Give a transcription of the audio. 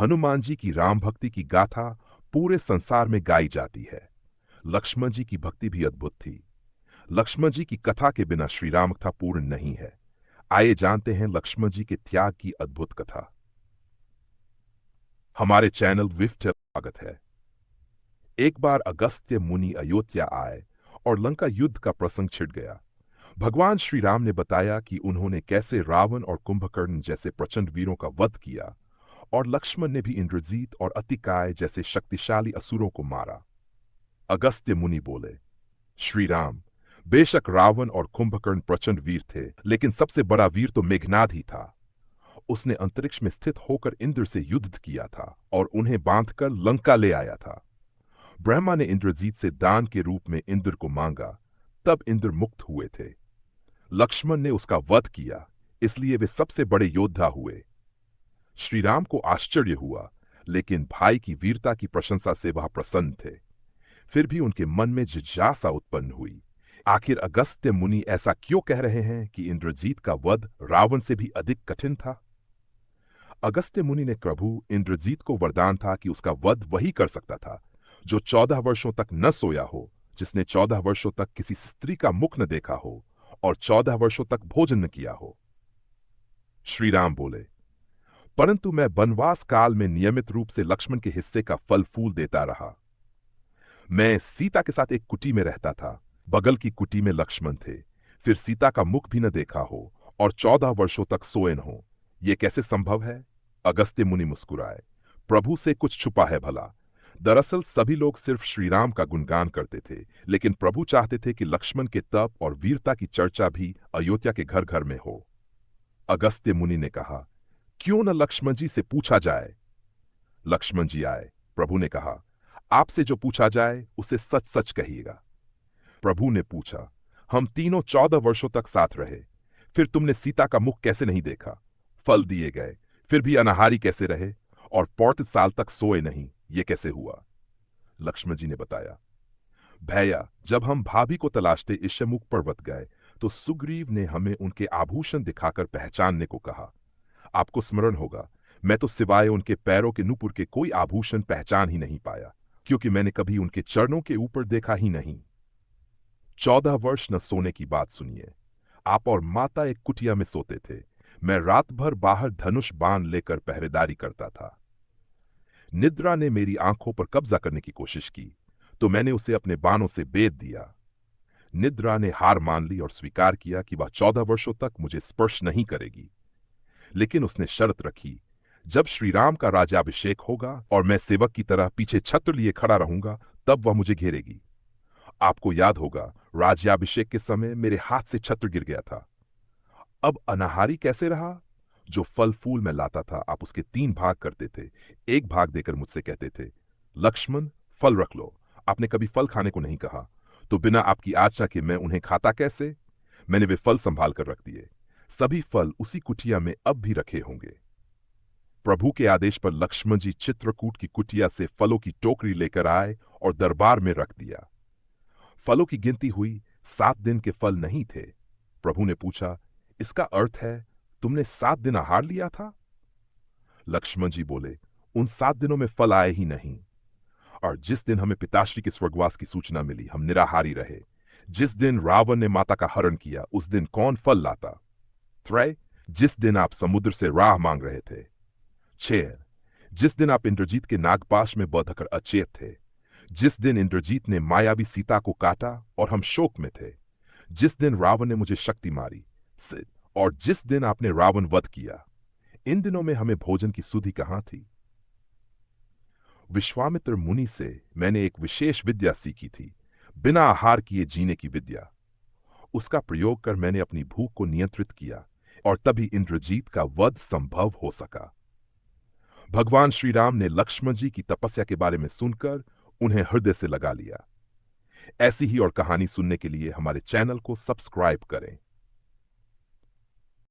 हनुमान जी की राम भक्ति की गाथा पूरे संसार में गाई जाती है। लक्ष्मण जी की भक्ति भी अद्भुत थी। लक्ष्मण जी की कथा के बिना श्री राम कथा पूर्ण नहीं है। आइए जानते हैं लक्ष्मण जी के त्याग की अद्भुत कथा। हमारे चैनल विफ्ट स्वागत है। एक बार अगस्त्य मुनि अयोध्या आए और लंका युद्ध का प्रसंग छिड़ गया। भगवान श्री राम ने बताया कि उन्होंने कैसे रावण और कुंभकर्ण जैसे प्रचंड वीरों का वध किया और लक्ष्मण ने भी इंद्रजीत और अतिकाय जैसे शक्तिशाली असुरों को मारा। अगस्त्य मुनि बोले, श्री राम, बेशक रावण और कुंभकर्ण प्रचंड वीर थे, लेकिन सबसे बड़ा वीर तो मेघनाद ही था। उसने अंतरिक्ष में स्थित होकर इंद्र से युद्ध किया था और उन्हें बांधकर लंका ले आया था। ब्रह्मा ने इंद्रजीत से दान के रूप में इंद्र को मांगा, तब इंद्र मुक्त हुए थे। लक्ष्मण ने उसका वध किया, इसलिए वे सबसे बड़े योद्धा हुए। श्री राम को आश्चर्य हुआ, लेकिन भाई की वीरता की प्रशंसा से वह प्रसन्न थे। फिर भी उनके मन में जिज्ञासा उत्पन्न हुई, आखिर अगस्त्य मुनि ऐसा क्यों कह रहे हैं कि इंद्रजीत का वध रावण से भी अधिक कठिन था? अगस्त्य मुनि ने प्रभु इंद्रजीत को वरदान था कि उसका वध वही कर सकता था जो 14 वर्षों तक न सोया हो, जिसने 14 वर्षों तक किसी स्त्री का मुख न देखा हो और 14 वर्षों तक भोजन न किया हो। श्री राम बोले, परंतु मैं वनवास काल में नियमित रूप से लक्ष्मण के हिस्से का फल फूल देता रहा। मैं सीता के साथ एक कुटी में रहता था। बगल की कुटी में लक्ष्मण थे। फिर सीता का मुख भी न देखा हो और 14 वर्षों तक सोए न हो। यह कैसे संभव है? अगस्त्य मुनि मुस्कुराए, प्रभु से कुछ छुपा है भला। दरअसल सभी लोग सिर्फ श्री राम का गुणगान करते थे, लेकिन प्रभु चाहते थे कि लक्ष्मण के तप और वीरता की चर्चा भी अयोध्या के घर घर में हो। अगस्त्य मुनि ने कहा, क्यों न लक्ष्मण जी से पूछा जाए। लक्ष्मण जी आए। प्रभु ने कहा, आपसे जो पूछा जाए उसे सच सच कहिएगा। प्रभु ने पूछा, हम तीनों 14 वर्षों तक साथ रहे, फिर तुमने सीता का मुख कैसे नहीं देखा? फल दिए गए, फिर भी अनाहारी कैसे रहे? और 35 साल तक सोए नहीं, ये कैसे हुआ? लक्ष्मण जी ने बताया, भैया, जब हम भाभी को तलाशते ईशमुख पर्वत गए तो सुग्रीव ने हमें उनके आभूषण दिखाकर पहचानने को कहा। आपको स्मरण होगा, मैं तो सिवाय उनके पैरों के नुपुर के कोई आभूषण पहचान ही नहीं पाया, क्योंकि मैंने कभी उनके चरणों के ऊपर देखा ही नहीं। 14 वर्ष न सोने की बात सुनिए। आप और माता एक कुटिया में सोते थे। मैं रात भर बाहर धनुष बाण लेकर पहरेदारी करता था। निद्रा ने मेरी आंखों पर कब्जा करने की कोशिश की, तो मैंने उसे अपने बाणों से बेध दिया। निद्रा ने हार मान ली और स्वीकार किया कि वह 14 वर्षों तक मुझे स्पर्श नहीं करेगी। लेकिन उसने शर्त रखी, जब श्री राम का राज्याभिषेक होगा और मैं सेवक की तरह पीछे छत्र लिए खड़ा रहूंगा, तब वह मुझे घेरेगी। आपको याद होगा, राज्याभिषेक के समय मेरे हाथ से छत्र गिर गया था। अब अनाहारी कैसे रहा? जो फल फूल मैं लाता था, आप उसके 3 भाग करते थे। एक भाग देकर मुझसे कहते थे, लक्ष्मण, फल रख लो। आपने कभी फल खाने को नहीं कहा, तो बिना आपकी आज्ञा के मैं उन्हें खाता कैसे? मैंने वे फल संभाल कर रख दिए। सभी फल उसी कुटिया में अब भी रखे होंगे। प्रभु के आदेश पर लक्ष्मण जी चित्रकूट की कुटिया से फलों की टोकरी लेकर आए और दरबार में रख दिया। फलों की गिनती हुई, 7 दिन के फल नहीं थे। प्रभु ने पूछा, इसका अर्थ है तुमने 7 दिन आहार लिया था? लक्ष्मण जी बोले, उन 7 दिनों में फल आए ही नहीं। और जिस दिन हमें पिताश्री के स्वर्गवास की सूचना मिली, हम निराहारी रहे। जिस दिन रावण ने माता का हरण किया, उस दिन कौन फल लाता? त्रय, जिस दिन आप समुद्र से राह मांग रहे थे। 6, जिस दिन आप इंद्रजीत के नागपाश में बंधकर अचेत थे। जिस दिन इंद्रजीत ने मायावी सीता को काटा और हम शोक में थे। जिस दिन रावण ने मुझे शक्ति मारी, और जिस दिन आपने रावण वध किया। इन दिनों में हमें भोजन की सुधि कहां थी? विश्वामित्र मुनि से मैंने एक विशेष विद्या सीखी थी, बिना आहार किए जीने की विद्या। उसका प्रयोग कर मैंने अपनी भूख को नियंत्रित किया और तभी इंद्रजीत का वध संभव हो सका। भगवान श्री राम ने लक्ष्मण जी की तपस्या के बारे में सुनकर उन्हें हृदय से लगा लिया। ऐसी ही और कहानी सुनने के लिए हमारे चैनल को सब्सक्राइब करें।